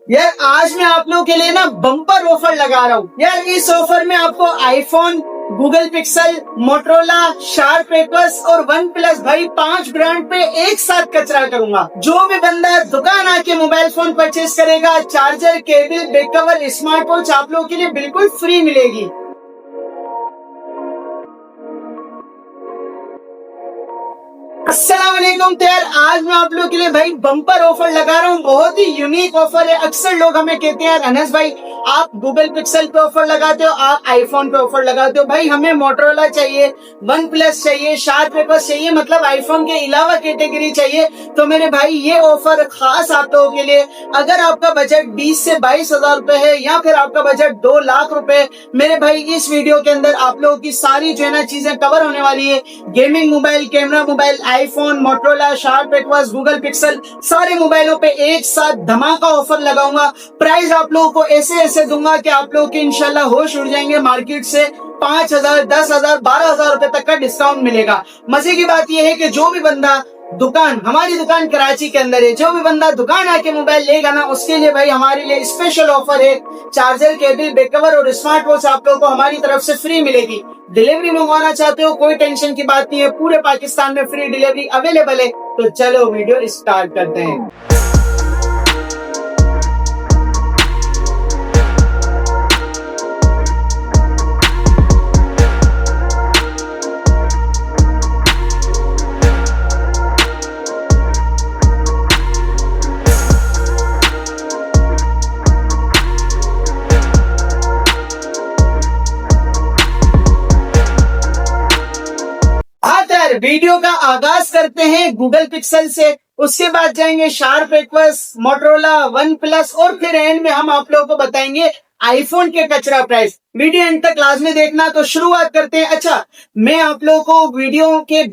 यार आज मैं आप लोगों के लिए ना बम्पर ऑफर लगा रहा हूँ यार। इस ऑफर में आपको iPhone, Google pixel, Motorola, sharp papers और वन प्लस भाई 5 ब्रांड पे एक साथ कचरा करूंगा। जो भी बंदा दुकान आके मोबाइल फोन परचेज करेगा, charger, cable, back cover, smart watch आप लोगों के लिए बिल्कुल फ्री मिलेगी। अस्सलाम वालेकुम। तो यार आज मैं आप लोगों के लिए भाई बम्पर ऑफर लगा रहा हूँ। बहुत ही यूनिक ऑफर है। अक्सर लोग हमें कहते हैं यार अनस भाई आप गूगल पिक्सल पे ऑफर लगाते हो, आप आईफोन पे ऑफर लगाते हो। भाई हमें मोटरोला चाहिए, वन प्लस चाहिए, शार्प पेपर्स चाहिए, मतलब आईफोन के अलावा कैटेगरी चाहिए। तो मेरे भाई ये ऑफर खास आप लोगों के लिए। अगर आपका बजट 20 से 22 हजार रुपए है या फिर आपका बजट 2 लाख रुपए, मेरे भाई इस वीडियो के अंदर आप लोगों की सारी जो है ना चीजें कवर होने वाली है। Gaming mobile, camera mobile, iPhone, Motorola, sharp aqueous, Google pixel, सारे मोबाइलों पे एक साथ धमाका ऑफर लगाऊंगा। प्राइस आप लोगों को ऐसे ऐसे दूंगा कि आप लोगों के इंशाल्लाह होश उड़ जाएंगे। मार्केट से 5,000, 10,000, 12,000 रुपए तक का डिस्काउंट मिलेगा। मजे की बात यह है कि जो भी बंदा दुकान, हमारी दुकान कराची के अंदर है, जो भी बंदा दुकान आके मोबाइल लेगा ना उसके लिए भाई हमारे लिए स्पेशल ऑफर है। चार्जर, केबल, बैक कवर और स्मार्ट वॉच आप लोगों को हमारी तरफ से फ्री मिलेगी। डिलीवरी मंगवाना चाहते हो कोई टेंशन की बात नहीं है, पूरे पाकिस्तान में फ्री डिलीवरी अवेलेबल है। तो चलो वीडियो स्टार्ट करते हैं। हाँ सर, वीडियो का आगाज करते हैं गूगल पिक्सल से, उसके बाद जाएंगे sharp aqueous, Motorola, one plus और फिर एंड में हम आप लोगों को बताएंगे आईफोन के कचरा प्राइस। वीडियो एंड तक लाजमी देखना। तो शुरुआत करते हैं। अच्छा, मैं आप लोगों को वीडियो के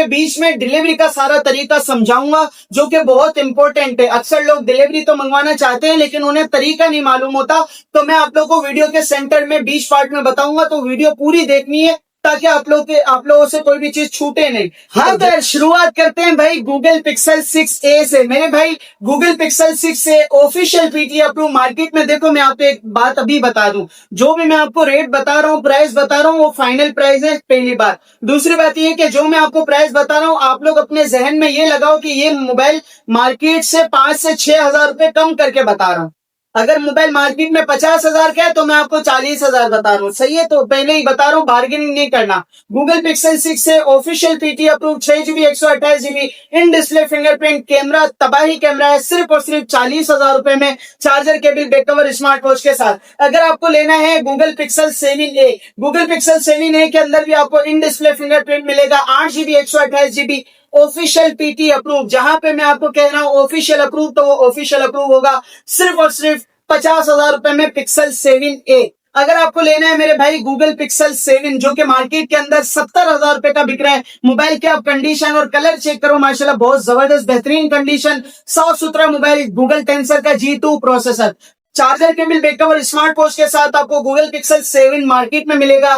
बीच में डिलीवरी का सारा तरीका समझाऊंगा जो कि बहुत इंपॉर्टेंट है। अक्सर लोग डिलीवरी तो मंगवाना चाहते हैं लेकिन उन्हें तरीका नहीं मालूम होता। तो मैं आप लोगों को वीडियो के सेंटर में 20 पार्ट में बताऊंगा, तो वीडियो पूरी देखनी है ताकि आप लोगों से कोई भी चीज छूटे नहीं। हाँ तो यार शुरुआत करते हैं भाई गूगल पिक्सल 6a से। मेरे भाई Google pixel 6a official PT approve. Market में देखो, मैं आपको एक बात अभी बता दूं, जो भी मैं आपको रेट बता रहा हूँ, प्राइस बता रहा हूँ, वो फाइनल प्राइस है, पहली बात। दूसरी बात ये कि जो मैं आपको प्राइस बता रहा हूँ आप लोग अपने जहन में ये लगाओ कि ये मोबाइल मार्केट से 5 से 6 हजार रुपए कम करके बता रहा हूँ। अगर मोबाइल मार्केट में 50 हजार का है तो मैं आपको 40 हजार बता रहा हूँ, सही है? तो पहले ही बता रहा हूँ, बार्गेनिंग नहीं करना। गूगल पिक्सल 6 से official PT approve, 6 GB 128 GB in display fingerprint camera, तबाही कैमरा है, सिर्फ और सिर्फ 40 हजार रुपए में, charger, cable, back cover, smart watch के साथ। अगर आपको लेना है Google pixel 7a, Google pixel 7a के अंदर भी आपको इन डिस्प्ले फिंगरप्रिंट मिलेगा, 8 GB 128 GB, official PT approve. जहां पे मैं आपको कह रहा हूं ऑफिशियल अप्रूव, तो वो ऑफिशियल अप्रूव होगा सिर्फ और सिर्फ 50 हजार रुपए में पिक्सल 7a। अगर आपको लेना है मेरे भाई गूगल पिक्सल 7 जो कि मार्केट के अंदर 70 हजार रुपए का बिक रहा है, मोबाइल के आप कंडीशन और कलर चेक करो, माशाल्लाह बहुत जबरदस्त बेहतरीन कंडीशन, साफ सुथरा मोबाइल, गूगल टेंसर का G2 processor, charger, cable, backup और स्मार्ट वॉच के साथ आपको गूगल पिक्सल 7 मार्केट में मिलेगा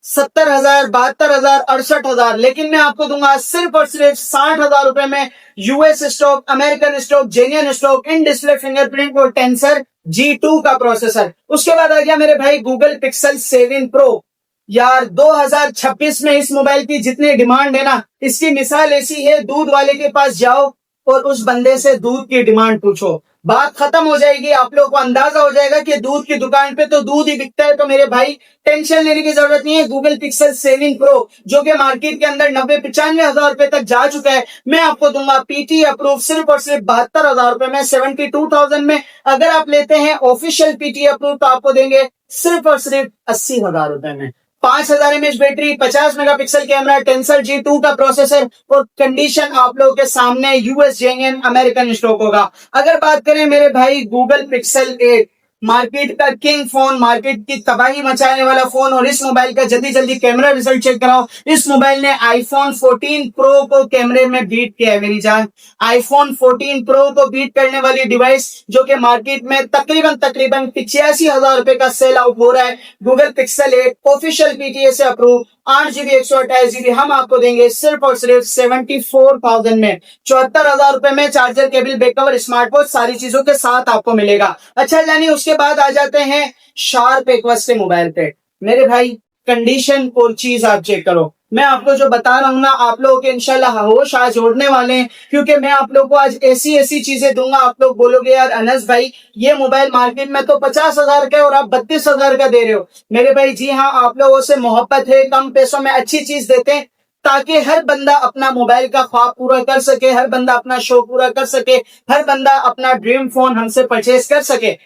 70 हजार, 72 हजार, 68 हजार। लेकिन मैं आपको दूंगा सिर्फ और सिर्फ 60 हजार रुपए में, US stock, American stock, genuine stock, in display fingerprint और टेंसर G2 का प्रोसेसर। उसके बाद आ गया मेरे भाई गूगल पिक्सल 7 प्रो। यार 2026 में इस मोबाइल की जितनी डिमांड है ना, इसकी मिसाल ऐसी है, दूध वाले के पास जाओ और उस बंदे से दूध की डिमांड पूछो, बात खत्म हो जाएगी। आप लोगों को अंदाजा हो जाएगा कि दूध की दुकान पे तो दूध ही बिकता है। तो मेरे भाई टेंशन लेने की जरूरत नहीं है। गूगल पिक्सल 7 प्रो जो कि मार्केट के अंदर 90-95 हजार रुपए तक जा चुका है, मैं आपको दूंगा पीटी अप्रूव सिर्फ और सिर्फ 72 हजार रुपए में, 72,000 में। अगर आप लेते हैं ऑफिशियल पीटी अप्रूव तो आपको देंगे सिर्फ और सिर्फ 80 हजार रुपए में। 5,000 mAh battery, 50 megapixel camera, tensor G2 का प्रोसेसर और कंडीशन आप लोगों के सामने, यूएस जेन्युइन अमेरिकन स्टॉक होगा। अगर बात करें मेरे भाई गूगल पिक्सल 8, मार्केट का किंग फोन, मार्केट की तबाही मचाने वाला फोन, और इस मोबाइल का जल्दी जल्दी कैमरा रिजल्ट चेक कराओ। इस मोबाइल ने आईफोन 14 प्रो को कैमरे में बीट किया है मेरी जान। आईफोन 14 प्रो को बीट करने वाली डिवाइस जो कि मार्केट में तकरीबन 85 हजार रुपए का सेल आउट हो रहा है, गूगल पिक्सल 8 ऑफिशियल पीटीए से अप्रूव, 8 GB 128 GB हम आपको देंगे सिर्फ और सिर्फ 74,000 में। 74,000 रुपए में charger, cable, back cover, smart watch सारी चीजों के साथ आपको मिलेगा। अच्छा यानी उसके बाद आ जाते हैं शार्प एक्वस के मोबाइल पे। मेरे भाई कंडीशन और चीज आप चेक करो। मैं आपको जो बता रहा हूं ना, आप लोगों के इंशाल्लाह होश आज जोड़ने वाले हैं, क्योंकि मैं आप लोगों को आज ऐसी ऐसी चीजें दूंगा, आप लोग बोलोगे यार अनस भाई ये मोबाइल मार्केट में तो 50,000 का है और आप 32,000 का दे रहे हो। मेरे भाई जी हाँ, आप लोगों से मोहब्बत है, कम पैसों में अच्छी चीज देते हैं ताकि हर बंदा अपना मोबाइल का ख्वाब पूरा कर सके, हर बंदा अपना शौक पूरा कर सके, हर बंदा अपना ड्रीम फोन हमसे परचेज कर सके।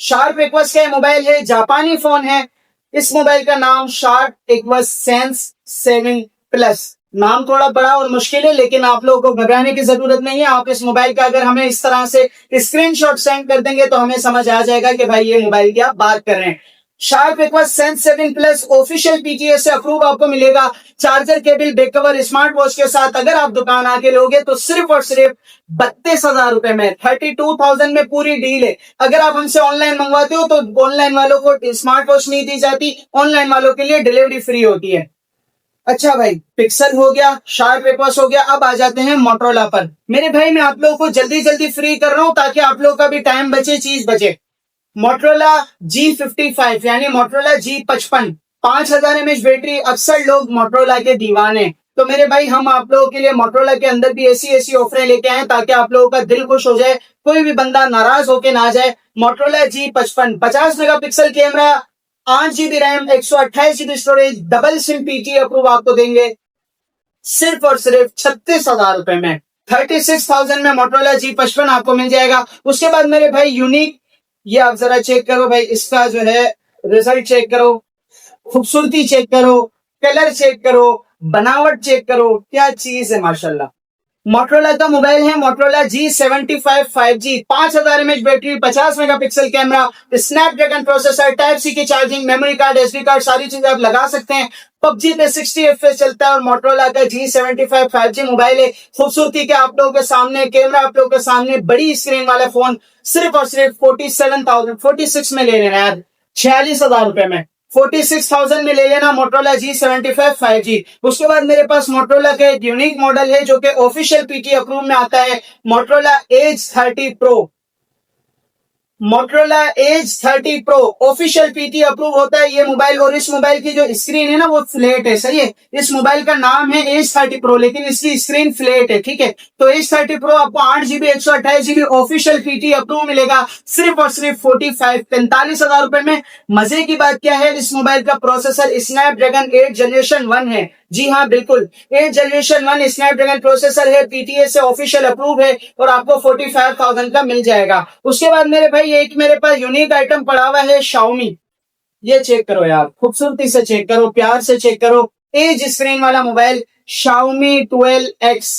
शार्प एक्वस का मोबाइल है, जापानी फोन है। इस मोबाइल का नाम शार्प एक्वस सेंस 7 प्लस। नाम थोड़ा बड़ा और मुश्किल है, लेकिन आप लोगों को घबराने की जरूरत नहीं है। आप इस मोबाइल का अगर हमें इस तरह से स्क्रीनशॉट सेंड कर देंगे तो हमें समझ आ जाएगा कि भाई ये मोबाइल की आप बात कर रहे हैं। Sharp aqueous sense 7 plus official PTA से अप्रूव आपको मिलेगा, charger, cable, back cover, smart watch के साथ। अगर आप दुकान आके लोगे तो सिर्फ और सिर्फ 32,000 रुपए में, 32,000 में पूरी डील है। अगर आप हमसे ऑनलाइन मंगवाते हो तो ऑनलाइन वालों को स्मार्ट वॉच नहीं दी जाती, ऑनलाइन वालों के लिए डिलीवरी फ्री होती है। अच्छा भाई, पिक्सल हो गया, शार्प एक्वस हो गया, अब आ जाते हैं मोटरोला पर। मेरे भाई मैं आप लोगों को जल्दी जल्दी फ्री कर रहा हूं ताकि आप लोगों का भी टाइम बचे, चीज बचे। मोटरोला G55 यानी मोटरोला G55, 5,000 mAh बैटरी। अक्सर लोग मोटरोला के दीवाने, तो मेरे भाई हम आप लोगों के लिए मोटरोला के अंदर भी ऐसी ऐसी ऑफरें लेके आए ताकि आप लोगों का दिल खुश हो जाए, कोई भी बंदा नाराज होके ना जाए। Motorola G55, 50 megapixel camera, 8 GB RAM, 128 GB storage, double SIM PT approve आपको देंगे सिर्फ और सिर्फ 36,000 रुपए में। 36,000 में मोटरोला G55 आपको मिल जाएगा। उसके बाद मेरे भाई यूनिक, ये आप जरा चेक करो भाई, इसका जो है रिजल्ट चेक करो, खूबसूरती चेक करो, कलर चेक करो, बनावट चेक करो, क्या चीज है माशाल्लाह। मोटरोला का मोबाइल है, Motorola G75 5G, 5,000 mAh battery, 50 megapixel camera, Snapdragon processor, type C की charging, memory card, SD card सारी चीजें आप लगा सकते हैं। पबजी पे 60 FPS चलता है और मोटरोला का G75 5G मोबाइल है। खूबसूरती के आप लोगों के सामने, कैमरा आप लोगों के सामने, बड़ी स्क्रीन वाला फोन सिर्फ और सिर्फ 46 में ले लेना यार, 46,000 रुपए में, 46,000 में ले लेना मोटरोला G75 5G। उसके बाद मेरे पास मोटरोला का एक यूनिक मॉडल है जो कि ऑफिशियल पीटी अप्रूव में आता है, Motorola edge 30 pro. Motorola edge 30 pro official PT approve होता है ये मोबाइल, और इस मोबाइल की जो स्क्रीन है ना वो फ्लैट है, सही है। इस मोबाइल का नाम है एज 30 प्रो, लेकिन इसकी स्क्रीन फ्लैट है, ठीक है। तो एज 30 प्रो आपको 8 GB 128 GB official PT approve मिलेगा सिर्फ और सिर्फ 45,000 रुपए में। मजे की बात क्या है, इस मोबाइल का प्रोसेसर स्नैपड्रैगन 8 जनरेशन 1 है। जी हाँ बिल्कुल, 8 जनरेशन 1 स्नैपड्रैगन प्रोसेसर है, पीटीए से ऑफिशियल अप्रूव है और आपको 45,000 का मिल जाएगा। उसके बाद मेरे भाई एक मेरे पास यूनिक आइटम पड़ा हुआ है, शाओमी। ये चेक करो यार, खूबसूरती से चेक करो, प्यार से चेक करो। एज स्क्रीन वाला mobile Xiaomi 12X।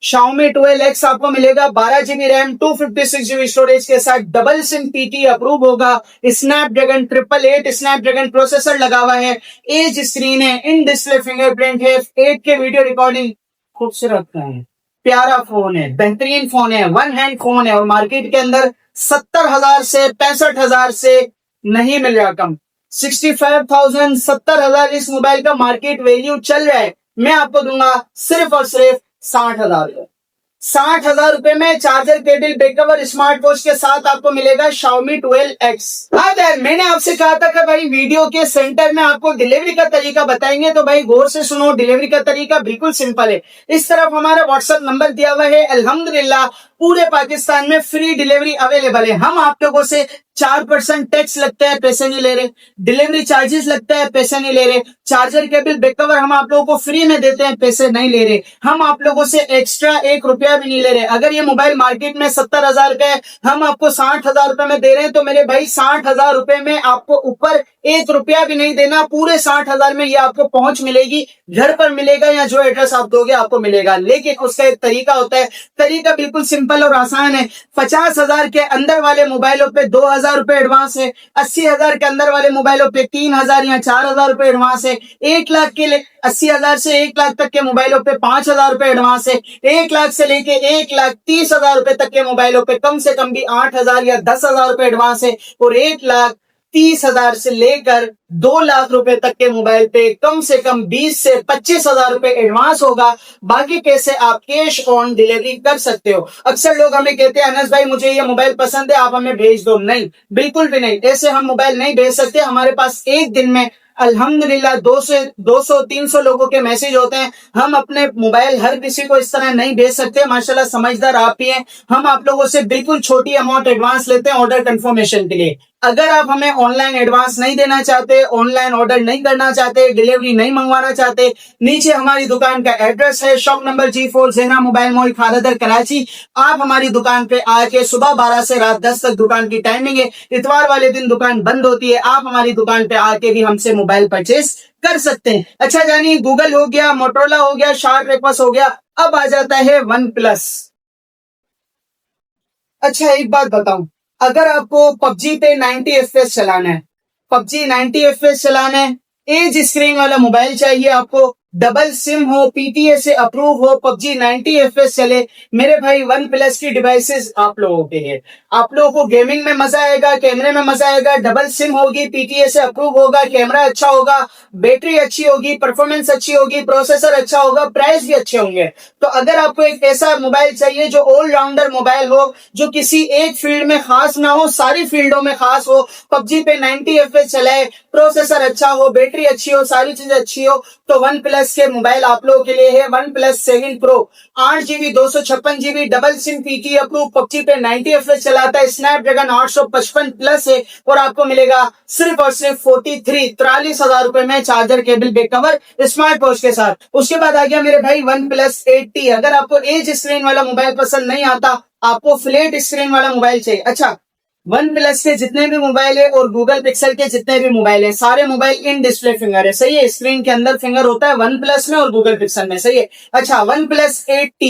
Xiaomi 12X आपको मिलेगा 12 GB रैम, 256 GB स्टोरेज के साथ, डबल सिम पीटी अप्रूव होगा, स्नैपड्रैगन 888 स्नैपड्रैगन प्रोसेसर लगा हुआ है, एज स्क्रीन है, इन डिस्प्ले फिंगरप्रिंट है, 8K वीडियो रिकॉर्डिंग। खूबसूरत है, प्यारा फोन है, बेहतरीन फोन है, वन हैंड फोन है और मार्केट के अंदर 70,000 से 65,000 से नहीं मिल रहा कम। 65,000 70,000 इस मोबाइल का मार्केट वैल्यू चल रहा है। मैं आपको दूंगा सिर्फ और सिर्फ 60,000 रुपए। 60,000 रुपए में charger, cable, back cover, smart watch के साथ आपको मिलेगा Xiaomi 12X। हाँ यार, मैंने आपसे कहा था कि भाई वीडियो के सेंटर में आपको डिलीवरी का तरीका बताएंगे, तो भाई गौर से सुनो। डिलीवरी का तरीका बिल्कुल सिंपल है। इस तरफ हमारा व्हाट्सएप नंबर दिया हुआ है, अल्हम्दुलिल्लाह पूरे पाकिस्तान में फ्री डिलीवरी अवेलेबल है। हम आप लोगों से 4% टैक्स लगता है, पैसे नहीं ले रहे। डिलीवरी चार्जेस लगता है, पैसे नहीं ले रहे। चार्जर, केबल, बैक कवर हम आप लोगों को फ्री में देते हैं, पैसे नहीं ले रहे। हम आप लोगों से एक्स्ट्रा 1 रुपया भी नहीं ले रहे। अगर ये मोबाइल मार्केट में 70,000 का है, हम आपको 60,000 रुपए में दे रहे हैं, तो मेरे भाई 60,000 रुपए में आपको ऊपर 1 रुपया भी नहीं देना। पूरे 60,000 में ये आपको पहुंच मिलेगी, घर पर मिलेगा या जो एड्रेस आप दोगे आपको मिलेगा। लेकिन उसका एक तरीका होता है, तरीका बिल्कुल सिंपल और आसान है। 50,000 के अंदर वाले मोबाइलों पे 2,000 रुपए एडवांस है, 80,000 के अंदर वाले मोबाइलों पे 3,000 या 4,000 रुपए एडवांस है, 1 लाख के लिए 80,000 से 1 लाख तक के मोबाइलों पे 5,000 रुपए एडवांस है, 1 लाख से लेके 1,30,000 रुपए तक के मोबाइलों पे कम से कम भी 8,000 या 10,000 रुपए एडवांस है, और 1,00,000 30,000 से लेकर 2 लाख रुपए तक के मोबाइल पे कम से कम 20 से 25,000 रुपए एडवांस होगा। बाकी पैसे आप कैश ऑन डिलीवरी कर सकते हो। अक्सर लोग हमें कहते हैं अनस भाई मुझे ये मोबाइल पसंद है, आप हमें भेज दो। नहीं, बिल्कुल भी नहीं, ऐसे हम मोबाइल नहीं भेज सकते। हमारे पास एक दिन में अल्हम्दुलिल्लाह 200-300 लोगों के मैसेज होते हैं। हम अपने मोबाइल हर किसी को इस तरह नहीं भेज सकते। माशाल्लाह समझदार आप ही हैं। हम आप लोगों से बिल्कुल छोटी अमाउंट एडवांस लेते हैं ऑर्डर कंफर्मेशन के लिए। अगर आप हमें ऑनलाइन एडवांस नहीं देना चाहते, ऑनलाइन ऑर्डर नहीं करना चाहते, डिलीवरी नहीं मंगवाना चाहते, नीचे हमारी दुकान का एड्रेस है, shop number G4 Zehra mobile mall Khadar Karachi. आप हमारी दुकान पे आके सुबह 12 से रात 10 तक दुकान की टाइमिंग है। इतवार वाले दिन दुकान बंद होती है। आप हमारी दुकान पे आके भी हमसे मोबाइल परचेज कर सकते हैं। अच्छा जानिए, गूगल हो गया, मोटरोला हो गया, शार्प एक्वस हो गया, अब आ जाता है वन प्लस। अच्छा एक बात बताऊं, अगर आपको पबजी पे 90 एफपीएस चलाना है, पबजी 90 एफपीएस चलाना है, एज स्क्रीन वाला मोबाइल चाहिए आपको, डबल सिम हो, पीटीए से अप्रूव हो, पबजी 90 एफपीएस चले, मेरे भाई वन प्लस की डिवाइसेस आप लोगों के लिए। आप लोगों को गेमिंग में मजा आएगा, कैमरे में मजा आएगा, डबल सिम होगी, पीटीए से अप्रूव होगा, कैमरा अच्छा होगा, बैटरी अच्छी होगी, परफॉर्मेंस अच्छी होगी, प्रोसेसर अच्छा होगा, प्राइस भी अच्छे होंगे। तो अगर आपको एक ऐसा मोबाइल चाहिए जो ऑलराउंडर मोबाइल हो, जो किसी एक फील्ड में खास ना हो, सारी फील्डों में खास हो, पबजी पे 90 एफपीएस चलाए, प्रोसेसर अच्छा हो, बैटरी अच्छी हो, सारी चीजें अच्छी हो, तो वन प्लस के मोबाइल आप लोगों के लिए है। One plus 7 pro 8 GB 256 GB double SIM PT approve, PUBG पे 90 एफपीएस चलाता है, स्नैपड्रैगन 855 प्लस है और आपको मिलेगा सिर्फ और सिर्फ 43,000 रुपए में charger, cable, back cover, smart watch के साथ। उसके बाद आ गया मेरे भाई वन प्लस 8T। अगर आपको एज स्क्रीन वाला मोबाइल पसंद नहीं आता, आपको फ्लैट स्क्रीन वाला मोबाइल चाहिए। अच्छा, वन प्लस के जितने भी मोबाइल है और गूगल पिक्सल के जितने भी मोबाइल है, सारे मोबाइल इन डिस्प्ले फिंगर है, सही है। स्क्रीन के अंदर फिंगर होता है वन प्लस में और गूगल पिक्सल में, सही है। अच्छा, one plus 8T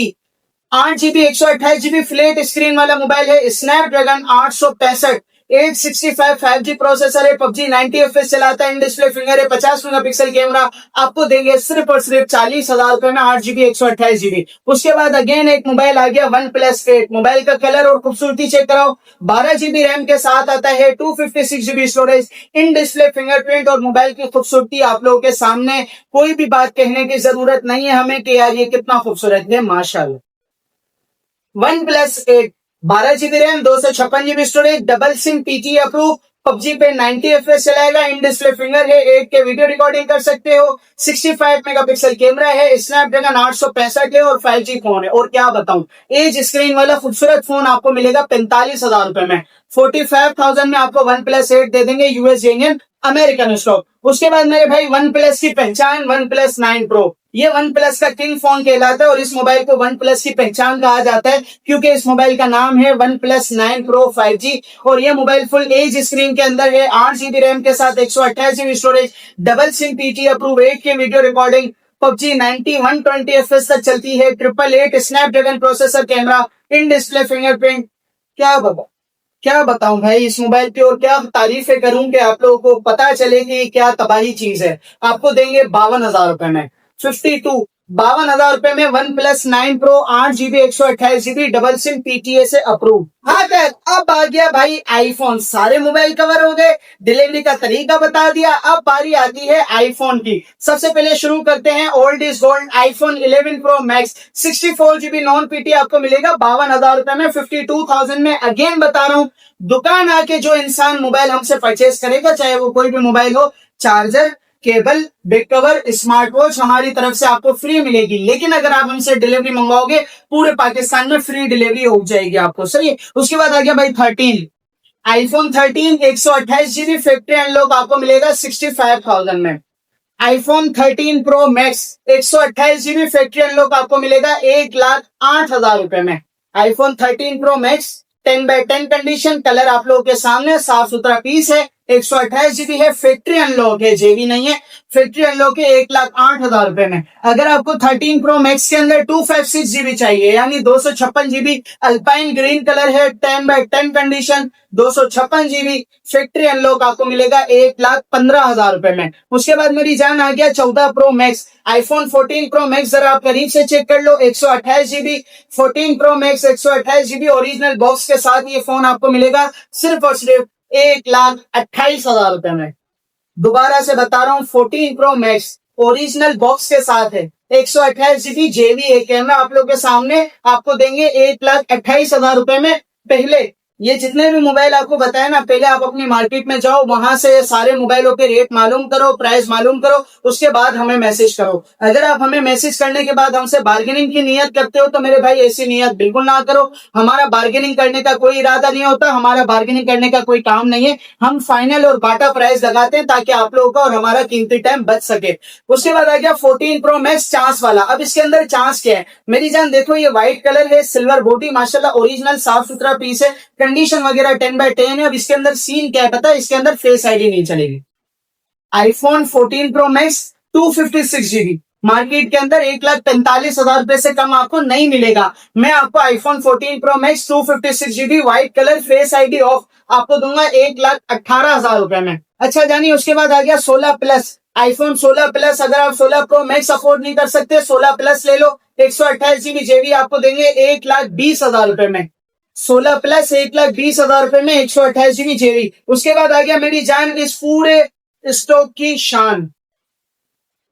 8 GB 128 GB flat screen वाला मोबाइल है, स्नैपड्रैगन 865 865 5G प्रोसेसर है, पबजी 90 एफपीएस चलाता है, इन डिस्प्ले फिंगर है, 50 मेगापिक्सल कैमरा। आपको देंगे सिर्फ और सिर्फ 40,000 रुपए में 8 GB 128 GB। उसके बाद अगेन एक मोबाइल आ गया वन प्लस 8। मोबाइल का कलर और खूबसूरती चेक कराओ, 12 GB रैम के साथ आता है, 256 GB storage, in display fingerprint और मोबाइल की खूबसूरती आप लोगों के सामने, कोई भी बात कहने की जरूरत नहीं है हमें कि यार ये कितना खूबसूरत है, माशाल्लाह। One plus 8 12 GB RAM, 256 GB storage, double SIM, PT approve, PUBG पे 90 एफपीएस चलाएगा, इन डिस्प्ले फिंगर है, 8K वीडियो रिकॉर्डिंग कर सकते हो, 65 मेगापिक्सल कैमरा है, स्नैपड्रैगन 865 है और 5G फोन है। और क्या बताऊं, एज स्क्रीन वाला खूबसूरत फोन आपको मिलेगा 45,000 रुपए में। 45,000 में आपको वन प्लस 8 दे देंगे, यूएस, इंडियन, अमेरिकन स्टॉक। उसके बाद मेरे भाई वन प्लस की पहचान वन प्लस 9 प्रो। ये वन प्लस का किंग फोन कहलाता है और इस मोबाइल को वन प्लस की पहचान कहा जाता है क्योंकि इस मोबाइल का नाम है वन प्लस 9 प्रो 5G। और ये मोबाइल फुल एज स्क्रीन के अंदर है, 8 GB रैम के साथ, 128 GB storage, double SIM, PT approve, 8K video recording, PUBG 90 120 FPS तक चलती है, 888 Snapdragon processor, camera, in display fingerprint. क्या बताऊं भाई इस मोबाइल की, और क्या तारीफें करूं कि आप लोगों को पता चले कि क्या तबाही चीज है। आपको देंगे 52,000 रुपए में 52,000 रुपए में one plus 9 pro 8 GB 128 GB double SIM, PTA से अप्रूव। हाँ खैर, अब आ गया भाई आईफोन। सारे मोबाइल कवर हो गए, डिलीवरी का तरीका बता दिया, अब बारी आती है आईफोन की। सबसे पहले शुरू करते हैं old is gold, iPhone 11 pro max 64 GB non PT आपको मिलेगा 52,000 रुपए में, 52,000 में। अगेन बता रहा हूं, दुकान आके जो इंसान मोबाइल हमसे परचेज करेगा, चाहे वो कोई भी मोबाइल हो, charger, cable, back cover, smart watch हमारी तरफ से आपको फ्री मिलेगी। लेकिन अगर आप हमसे डिलीवरी मंगवाओगे, पूरे पाकिस्तान में फ्री डिलीवरी हो जाएगी आपको, सही है। उसके बाद आ गया भाई 13, आईफोन 13 128 GB फैक्ट्री अनलॉक आपको मिलेगा 65,000 में। IPhone 13 pro max 128 GB factory unlock आपको मिलेगा 1,08,000 रुपए में। IPhone 13 pro max 10x10 condition, colour आप लोगों के सामने, साफ सुथरा पीस है, 128 GB है, फैक्ट्री अनलॉक है, जेबी नहीं है, फैक्ट्री अनलॉक है 1,08,000 रुपए में। अगर आपको 13 प्रो मैक्स के अंदर 256 GB चाहिए, यानी 256 GB, अल्पाइन ग्रीन कलर है, 10x10 condition, 256 GB factory unlock आपको मिलेगा 1,15,000 रुपए में। उसके बाद मेरी जान आ गया 14 pro max, iPhone 14 pro max, जरा आप करीब से चेक कर लो, 128 GB 14 pro max 128 GB original box के साथ ये फोन आपको मिलेगा सिर्फ और सिर्फ 1,28,000 में। दोबारा से बता रहा हूँ 14 प्रो मैक्स ओरिजिनल बॉक्स के साथ है, 128 GB JVA कैमरा आप लोग के सामने आपको देंगे 1,28,000 में। पहले ये जितने भी मोबाइल आपको बताया ना, पहले आप अपनी मार्केट में जाओ, वहां से सारे मोबाइलों के रेट मालूम करो, प्राइस मालूम करो, उसके बाद हमें मैसेज करो। अगर आप हमें मैसेज करने के बाद हमसे बार्गेनिंग की नियत करते हो तो मेरे भाई ऐसी नियत बिल्कुल ना करो। हमारा बार्गेनिंग करने का कोई इरादा नहीं होता, हमारा बार्गेनिंग करने का कोई काम नहीं है। हम फाइनल और बाटा प्राइस लगाते हैं ताकि आप लोगों का और हमारा कीमती टाइम बच सके। उसके बाद आ गया 14 प्रो मैक्स चांस वाला। अब इसके अंदर चांस क्या है मेरी जान, देखो ये व्हाइट कलर है, सिल्वर बॉडी, माशाल्लाह ओरिजिनल साफ सुथरा पीस है, कंडीशन वगैरह 10/10 है। अब इसके अंदर सीन क्या है पता है, इसके अंदर फेस आईडी नहीं चलेगी। IPhone 14 pro max 256 GB market के अंदर 1,45,000 से कम आपको नहीं मिलेगा। मैं आपको iPhone 14 pro max 256 GB white colour face ID of आपको दूंगा 1,18,000 में। अच्छा जानिए, उसके बाद आ गया 16 प्लस आईफोन 16 प्लस। अगर आप 16 प्रो मैक्स अफोर्ड नहीं कर सकते, 16 प्लस ले लो, 128 GB JV आपको देंगे 1,20,000 में। 16 प्लस 1,20,000 में 128 GB JV। उसके बाद आ गया मेरी जान इस पूरे स्टॉक की शान,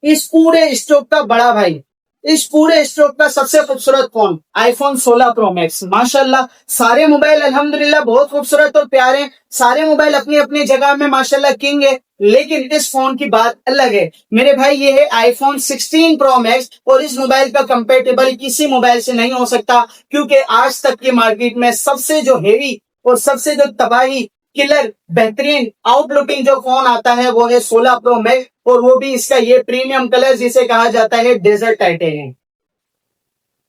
इस पूरे स्टॉक का बड़ा भाई, इस पूरे स्टॉक का सबसे खूबसूरत फोन आईफोन 16 प्रो मैक्स। माशाल्लाह सारे मोबाइल अल्हम्दुलिल्लाह बहुत खूबसूरत और प्यारे हैं, सारे मोबाइल अपनी अपनी जगह में माशाल्लाह किंग है, लेकिन इस फोन की बात अलग है मेरे भाई। ये है आईफोन 16 प्रो मैक्स और इस मोबाइल का कंपेटेबल किसी मोबाइल से नहीं हो सकता, क्योंकि आज तक की मार्केट में सबसे जो हेवी और सबसे जो तबाही किलर बेहतरीन आउटलुकिंग जो फोन आता है वो है 16 प्रो मैक्स, और वो भी इसका ये प्रीमियम कलर जिसे कहा जाता है डेजर्ट टाइटेनियम।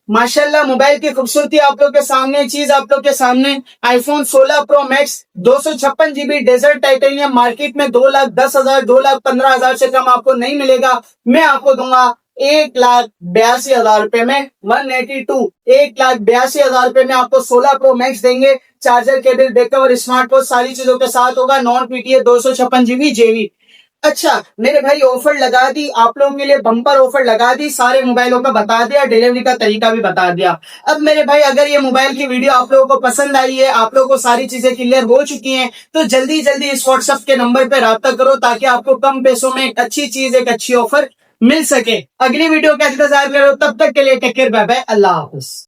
माशाल्लाह मोबाइल की खूबसूरती आप लोग के सामने, चीज आप लोग के सामने। IPhone 16 pro max 256 GB desert titanium market में 2,10,000 2,15,000 से कम आपको नहीं मिलेगा। मैं आपको दूंगा 1,82,000 में 182, 1,82,000 में आपको 16 प्रो मैक्स देंगे। चार्जर, केबल, बैकअप, स्मार्टफोन सारी चीजों के साथ होगा, नॉन पीटीए 256 GB JV। अच्छा मेरे भाई ऑफर लगा दी आप लोगों के लिए, बम्पर ऑफर लगा दी, सारे मोबाइलों का बता दिया, डिलीवरी का तरीका भी बता दिया। अब मेरे भाई अगर ये मोबाइल की वीडियो आप लोगों को पसंद आई है, आप लोगों को सारी चीजें क्लियर हो चुकी हैं, तो जल्दी जल्दी इस व्हाट्सएप के नंबर पे राब्ता करो ताकि आपको कम पैसों में एक अच्छी चीज, एक अच्छी ऑफर मिल सके। अगली वीडियो का इंतजार करो, तब तक के लिए टेक केयर, बाय बाय, अल्लाह हाफिज।